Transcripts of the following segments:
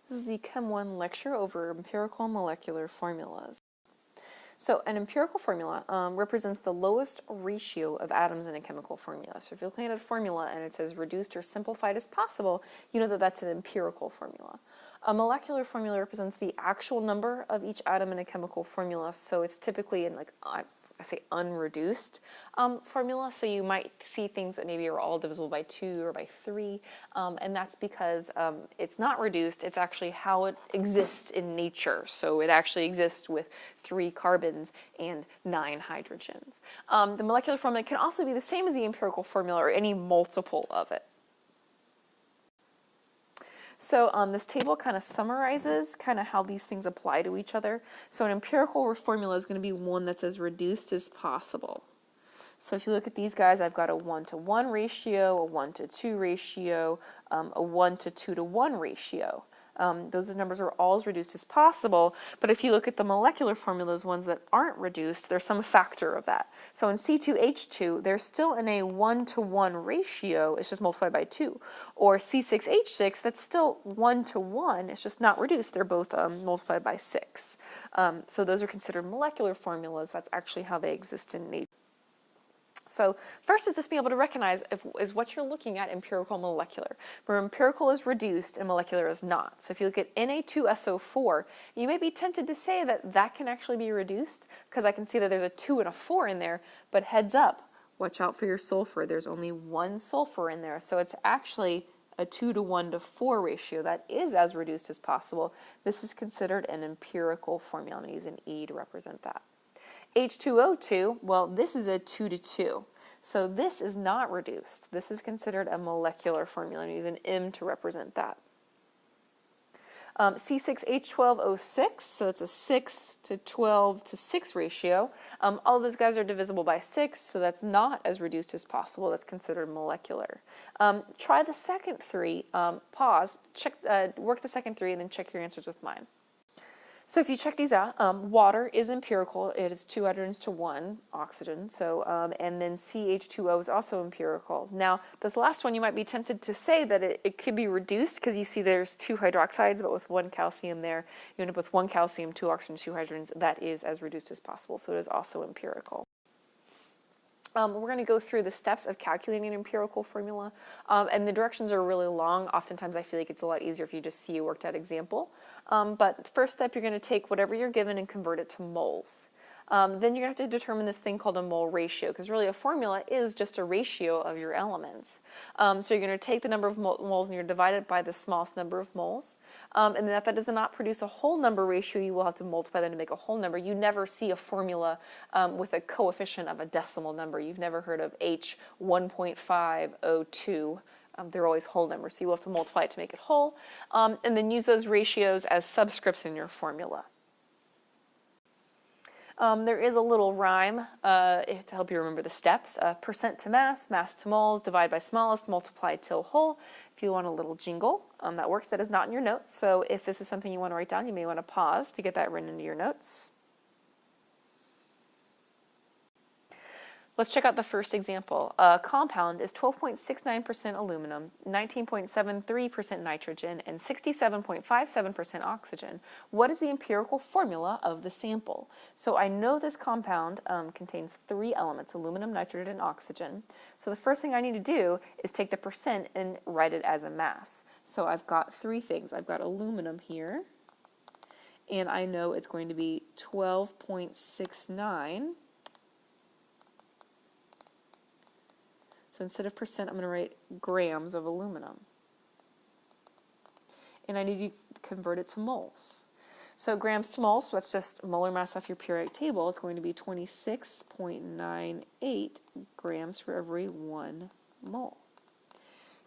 This is the Chem 1 lecture over empirical and molecular formulas. So an empirical formula represents the lowest ratio of atoms in a chemical formula. So if you're looking at a formula and it says reduced or simplified as possible, you know that that's an empirical formula. A molecular formula represents the actual number of each atom in a chemical formula, so it's typically in I say unreduced formula, so you might see things that maybe are all divisible by 2 or by 3, and that's because it's not reduced, it's actually how it exists in nature. So it actually exists with 3 carbons and 9 hydrogens. The molecular formula can also be the same as the empirical formula or any multiple of it. So this table kind of summarizes kind of how these things apply to each other. So an empirical formula is going to be one that's as reduced as possible. So if you look at these guys, I've got a 1-to-1 ratio, a 1-to-2 ratio, a 1-to-2-to-1 ratio. Those numbers are all as reduced as possible, but if you look at the molecular formulas, ones that aren't reduced, there's some factor of that. So in C2H2, they're still in a 1-to-1 ratio, it's just multiplied by 2. Or C6H6, that's still 1-to-1, it's just not reduced, they're both multiplied by 6. So those are considered molecular formulas, that's actually how they exist in nature. So first is just being able to recognize is what you're looking at empirical and molecular. Where empirical is reduced and molecular is not. So if you look at Na2SO4, you may be tempted to say that that can actually be reduced because I can see that there's a 2 and a 4 in there, but heads up, watch out for your sulfur. There's only 1 sulfur in there, so it's actually a 2-to-1-to-4 ratio. That is as reduced as possible. This is considered an empirical formula. I'm going to use an E to represent that. H2O2, well, this is a 2-to-2. So this is not reduced. This is considered a molecular formula. I'm using an M to represent that. C6H12O6, so it's a 6-to-12-to-6 ratio. All those guys are divisible by 6, so that's not as reduced as possible. That's considered molecular. Try the second 3, pause, check, work the second 3, and then check your answers with mine. So if you check these out, water is empirical. It is 2 hydrogens to 1 oxygen. So, and then CH2O is also empirical. Now, this last one, you might be tempted to say that it could be reduced because you see there's 2 hydroxides, but with 1 calcium there, you end up with 1 calcium, 2 oxygen, 2 hydrogens. That is as reduced as possible. So it is also empirical. We're going to go through the steps of calculating an empirical formula, and the directions are really long. Oftentimes I feel like it's a lot easier if you just see a worked out example. But first step, you're going to take whatever you're given and convert it to moles. Then you're going to have to determine this thing called a mole ratio, because really a formula is just a ratio of your elements. So you're going to take the number of moles and you're going to divide it by the smallest number of moles. And then if that does not produce a whole number ratio, you will have to multiply them to make a whole number. You never see a formula with a coefficient of a decimal number. You've never heard of H 1.502. They're always whole numbers, so you will have to multiply it to make it whole. And then use those ratios as subscripts in your formula. There is a little rhyme to help you remember the steps. Percent to mass, mass to moles, divide by smallest, multiply till whole. If you want a little jingle, that works. That is not in your notes, so if this is something you want to write down, you may want to pause to get that written into your notes. Let's check out the first example. A compound is 12.69% aluminum, 19.73% nitrogen, and 67.57% oxygen. What is the empirical formula of the sample? So I know this compound contains 3 elements, aluminum, nitrogen, and oxygen. So the first thing I need to do is take the percent and write it as a mass. So I've got 3 things. I've got aluminum here, and I know it's going to be 12.69. So instead of percent, I'm going to write grams of aluminum. And I need to convert it to moles. So grams to moles, so that's just molar mass off your periodic table. It's going to be 26.98 grams for every 1 mole.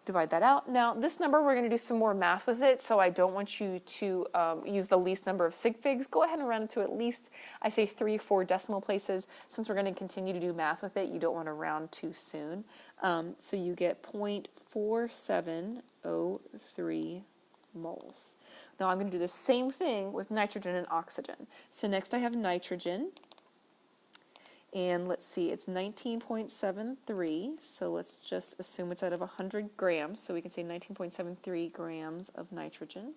Divide that out. Now, this number, we're going to do some more math with it, so I don't want you to use the least number of sig figs. Go ahead and round it to at least, I say 3 or 4 decimal places. Since we're going to continue to do math with it, you don't want to round too soon. So you get 0.4703 moles. Now I'm going to do the same thing with nitrogen and oxygen. So next I have nitrogen. And let's see, it's 19.73, so let's just assume it's out of 100 grams, so we can say 19.73 grams of nitrogen.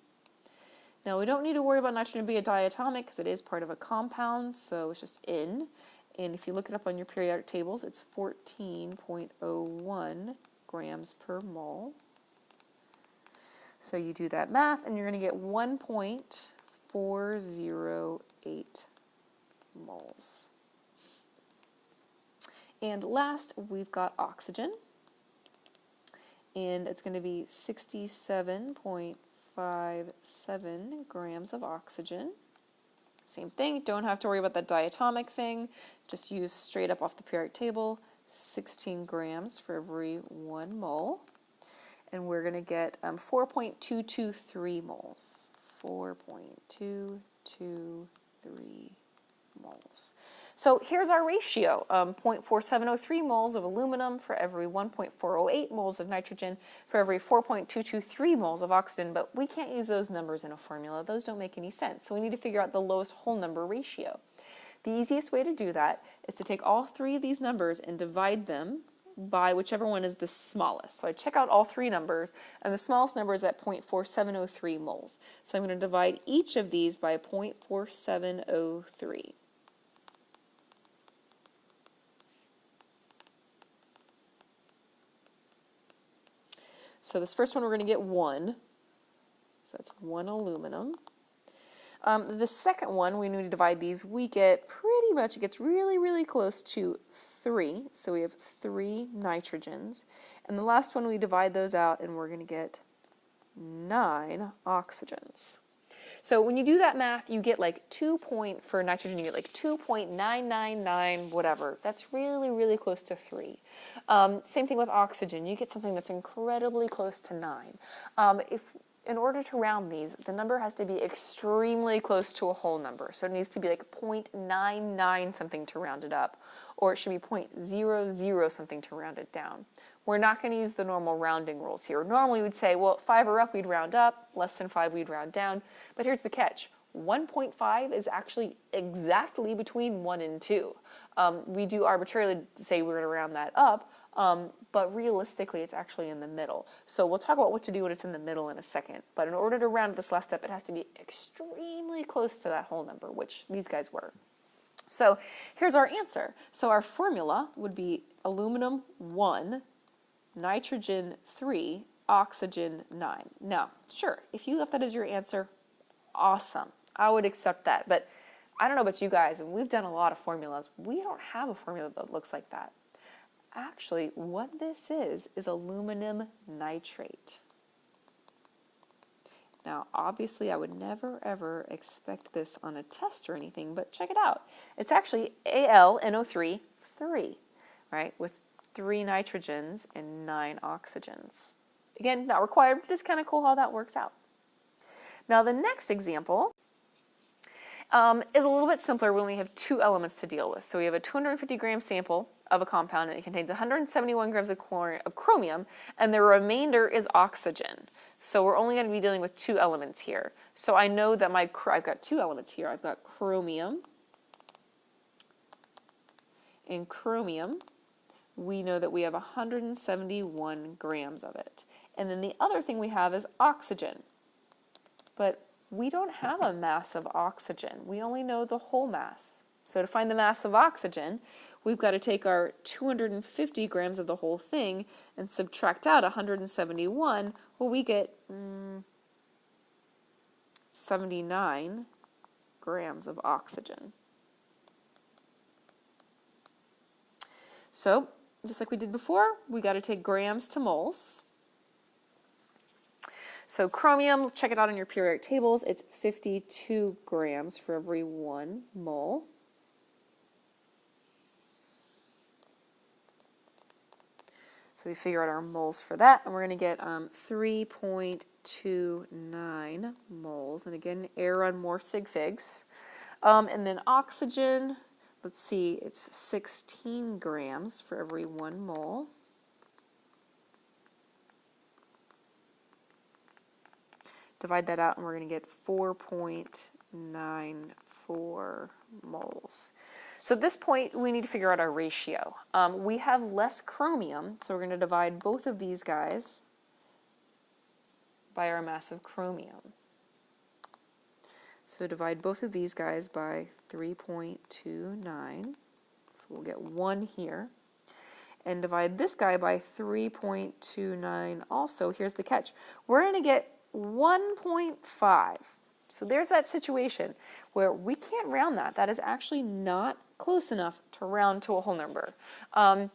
Now we don't need to worry about nitrogen being a diatomic because it is part of a compound, so it's just N. And if you look it up on your periodic tables, it's 14.01 grams per mole. So you do that math and you're going to get 1.408 moles. And last, we've got oxygen. And it's going to be 67.57 grams of oxygen. Same thing, don't have to worry about that diatomic thing. Just use straight up off the periodic table, 16 grams for every 1 mole. And we're going to get 4.223 moles. 4.223 moles. So here's our ratio, 0.4703 moles of aluminum for every 1.408 moles of nitrogen for every 4.223 moles of oxygen, but we can't use those numbers in a formula. Those don't make any sense. So we need to figure out the lowest whole number ratio. The easiest way to do that is to take all three of these numbers and divide them by whichever one is the smallest. So I check out all three numbers, and the smallest number is at 0.4703 moles. So I'm going to divide each of these by 0.4703. So this first one we're going to get 1. So that's 1 aluminum. The second one, we need to divide these, we get pretty much, it gets really, really close to 3. So we have 3 nitrogens. And the last one, we divide those out, and we're going to get 9 oxygens. So when you do that math, you get like for nitrogen, you get like 2.999 whatever. That's really, really close to 3. Same thing with oxygen. You get something that's incredibly close to 9. In order to round these, the number has to be extremely close to a whole number. So it needs to be like 0.99 something to round it up, or it should be 0.00 something to round it down. We're not going to use the normal rounding rules here. Normally we'd say, well, 5 or up, we'd round up. Less than 5, we'd round down. But here's the catch. 1.5 is actually exactly between 1 and 2. We do arbitrarily say we're going to round that up, but realistically it's actually in the middle. So we'll talk about what to do when it's in the middle in a second. But in order to round this last step, it has to be extremely close to that whole number, which these guys were. So here's our answer. So our formula would be aluminum 1, nitrogen 3, oxygen 9. Now, sure, if you left that as your answer, awesome. I would accept that. But I don't know about you guys, and we've done a lot of formulas. We don't have a formula that looks like that. Actually, what this is aluminum nitrate. Now, obviously, I would never, ever expect this on a test or anything, but check it out. It's actually AlNO3, 3, right, with 3 nitrogens and 9 oxygens. Again, not required, but it's kind of cool how that works out. Now, the next example is a little bit simpler when we have 2 elements to deal with. So we have a 250-gram sample of a compound, and it contains 171 grams of chromium, and the remainder is oxygen. So we're only going to be dealing with 2 elements here. So I know that I've got 2 elements here. I've got chromium and chromium. We know that we have 171 grams of it. And then the other thing we have is oxygen. But we don't have a mass of oxygen. We only know the whole mass. So to find the mass of oxygen, we've got to take our 250 grams of the whole thing and subtract out 171. Well, we get 79 grams of oxygen. So, just like we did before, we got to take grams to moles. So chromium, check it out on your periodic tables. It's 52 grams for every 1 mole. So we figure out our moles for that, and we're going to get 3.29 moles. And again, error on more sig figs. And then oxygen, let's see, it's 16 grams for every 1 mole. Divide that out, and we're going to get 4.94 moles. So at this point, we need to figure out our ratio. We have less chromium, so we're going to divide both of these guys by our mass of chromium. So divide both of these guys by 3.29. So we'll get 1 here. And divide this guy by 3.29 also. Here's the catch. We're going to get 1.5. So there's that situation where we can't round that. That is actually not close enough to round to a whole number. The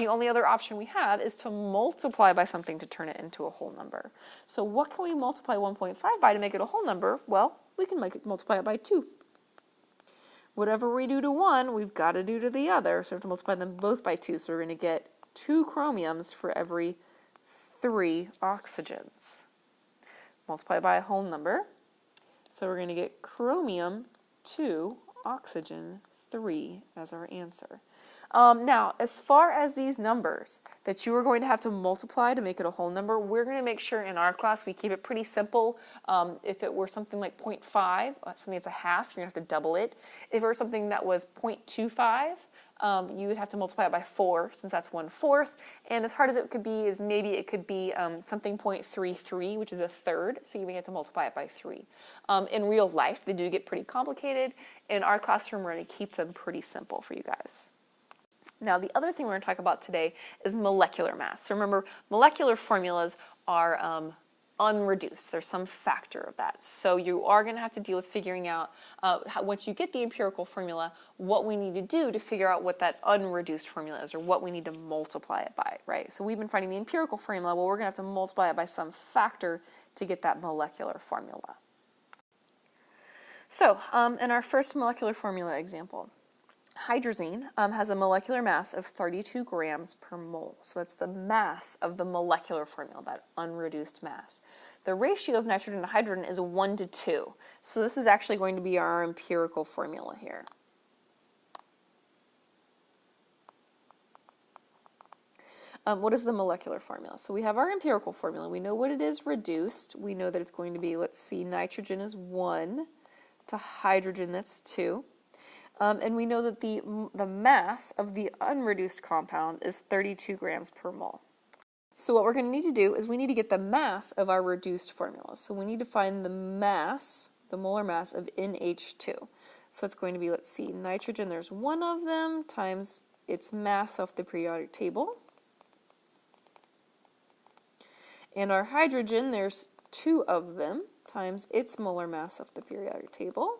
only other option we have is to multiply by something to turn it into a whole number. So what can we multiply 1.5 by to make it a whole number? Well, we can multiply it by 2. Whatever we do to one, we've got to do to the other. So we have to multiply them both by 2. So we're going to get 2 chromiums for every 3 oxygens. Multiply by a whole number. So we're going to get chromium 2, oxygen 3 as our answer. Now, as far as these numbers that you are going to have to multiply to make it a whole number, we're going to make sure in our class we keep it pretty simple. If it were something like 0.5, something that's a half, you're going to have to double it. If it were something that was 0.25, you would have to multiply it by 4, since that's 1/4. And as hard as it could be is maybe it could be something 0.33, which is a third, so you may have to multiply it by 3. In real life, they do get pretty complicated. In our classroom, we're going to keep them pretty simple for you guys. Now, the other thing we're going to talk about today is molecular mass. So remember, molecular formulas are unreduced. There's some factor of that. So you are going to have to deal with figuring out, once you get the empirical formula, what we need to do to figure out what that unreduced formula is, or what we need to multiply it by, right? So we've been finding the empirical formula. Well, we're going to have to multiply it by some factor to get that molecular formula. So in our first molecular formula example, hydrazine has a molecular mass of 32 grams per mole. So that's the mass of the molecular formula, that unreduced mass. The ratio of nitrogen to hydrogen is 1 to 2. So this is actually going to be our empirical formula here. What is the molecular formula? So we have our empirical formula. We know what it is reduced. We know that it's going to be, let's see, nitrogen is 1 to hydrogen, that's 2. And we know that the mass of the unreduced compound is 32 grams per mole. So what we're going to need to do is we need to get the mass of our reduced formula. So we need to find the mass, the molar mass of NH2. So it's going to be, let's see, nitrogen, there's 1 of them, times its mass off the periodic table. And our hydrogen, there's 2 of them, times its molar mass off the periodic table.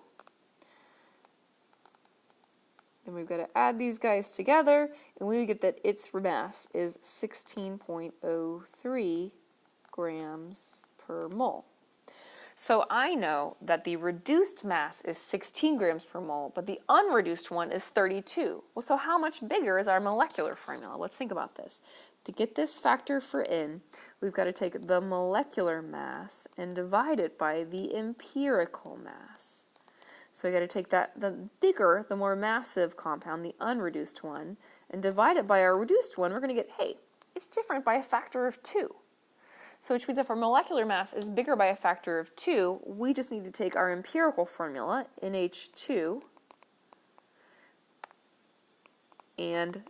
Then we've got to add these guys together, and we get that its mass is 16.03 grams per mole. So I know that the reduced mass is 16 grams per mole, but the unreduced one is 32. Well, so how much bigger is our molecular formula? Let's think about this. To get this factor for N, we've got to take the molecular mass and divide it by the empirical mass. So we got to take that, the bigger, the more massive compound, the unreduced one, and divide it by our reduced one. We're going to get, hey, it's different by a factor of 2. So which means if our molecular mass is bigger by a factor of 2, we just need to take our empirical formula, NH2, and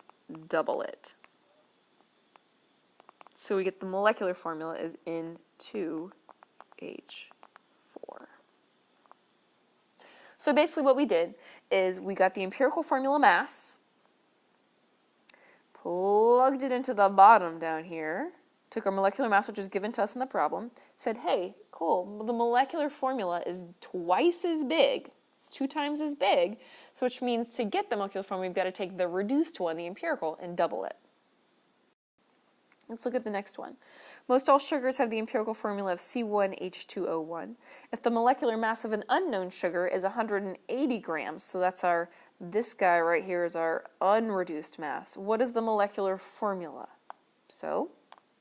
double it. So we get the molecular formula is N2H4. So basically what we did is we got the empirical formula mass, plugged it into the bottom down here, took our molecular mass, which was given to us in the problem, said, hey, cool, the molecular formula is twice as big, it's 2 times as big, so which means to get the molecular formula, we've got to take the reduced one, the empirical, and double it. Let's look at the next one. Most all sugars have the empirical formula of C1H2O1. If the molecular mass of an unknown sugar is 180 grams, so that's this guy right here is our unreduced mass, what is the molecular formula? So,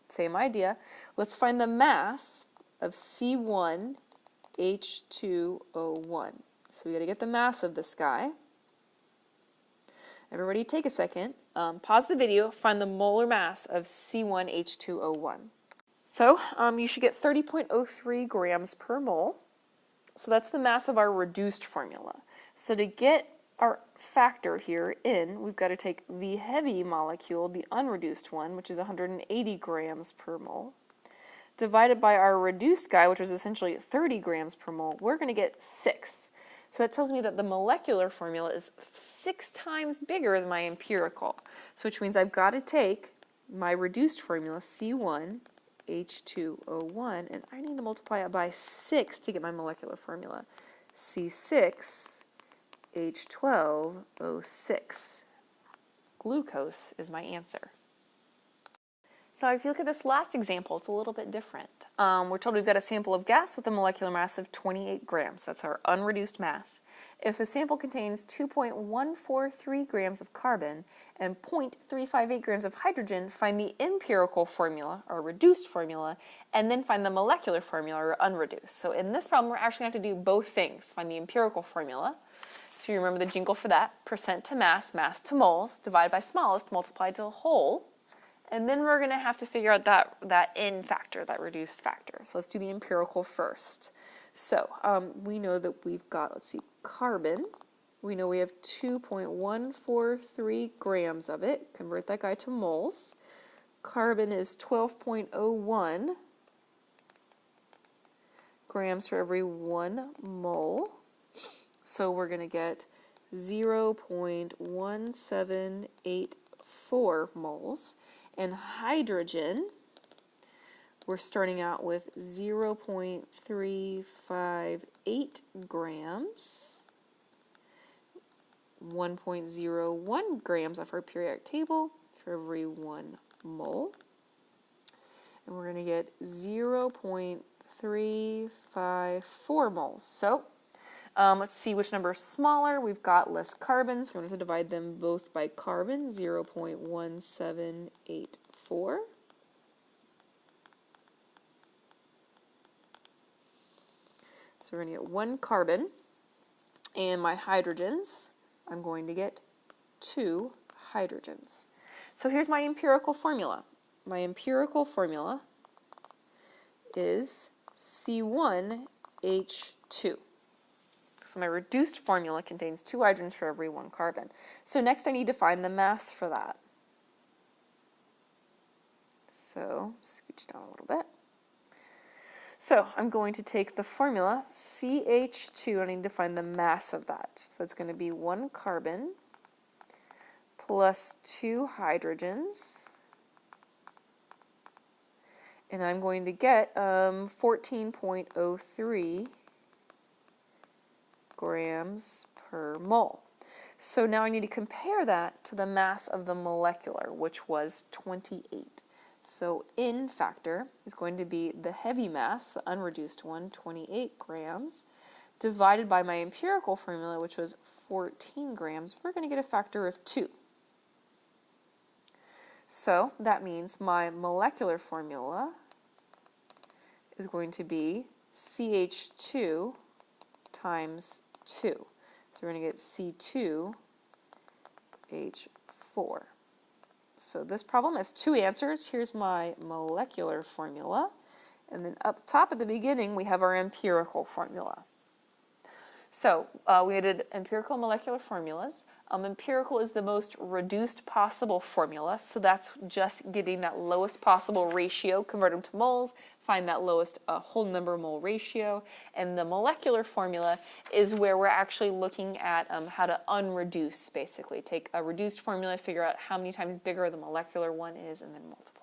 same idea. Let's find the mass of C1H2O1. So we got to get the mass of this guy. Everybody take a second, pause the video, find the molar mass of C1H2O1. So you should get 30.03 grams per mole. So that's the mass of our reduced formula. So to get our factor here in, we've got to take the heavy molecule, the unreduced one, which is 180 grams per mole, divided by our reduced guy, which was essentially 30 grams per mole, we're going to get 6. So that tells me that the molecular formula is 6 times bigger than my empirical. So which means I've got to take my reduced formula, C1, H2O1, and I need to multiply it by 6 to get my molecular formula, C6, H12O6. Glucose is my answer. Now, if you look at this last example, it's a little bit different. We're told we've got a sample of gas with a molecular mass of 28 grams. That's our unreduced mass. If the sample contains 2.143 grams of carbon and 0.358 grams of hydrogen, find the empirical formula, or reduced formula, and then find the molecular formula, or unreduced. So in this problem, we're actually going to have to do both things. Find the empirical formula. So you remember the jingle for that, percent to mass, mass to moles, divided by smallest, multiplied to whole. And then we're going to have to figure out that N factor, that reduced factor. So let's do the empirical first. So we know that we've got, let's see, carbon. We know we have 2.143 grams of it. Convert that guy to moles. Carbon is 12.01 grams for every 1 mole. So we're going to get 0.1784 moles. And hydrogen, we're starting out with 0.358 grams, 1.01 grams off our periodic table for every 1 mole. And we're going to get 0.354 moles. So let's see which number is smaller. We've got less carbons. So we're going to divide them both by carbon, 0.1784. So we're going to get 1 carbon. And my hydrogens, I'm going to get 2 hydrogens. So here's my empirical formula. My empirical formula is C1H2. So my reduced formula contains 2 hydrogens for every 1 carbon. So next I need to find the mass for that. So scooch down a little bit. So I'm going to take the formula CH2, I need to find the mass of that. So it's going to be 1 carbon plus 2 hydrogens. And I'm going to get 14.03 grams per mole. So now I need to compare that to the mass of the molecular, which was 28. So N factor is going to be the heavy mass, the unreduced one, 28 grams, divided by my empirical formula, which was 14 grams. We're going to get a factor of 2. So that means my molecular formula is going to be CH2 times 2. So we're going to get C2H4. So this problem has 2 answers. Here's my molecular formula. And then up top at the beginning, we have our empirical formula. So we did empirical and molecular formulas. Empirical is the most reduced possible formula. So that's just getting that lowest possible ratio, convert them to moles, find that lowest whole number mole ratio. And the molecular formula is where we're actually looking at how to unreduce, basically. Take a reduced formula, figure out how many times bigger the molecular one is, and then multiply.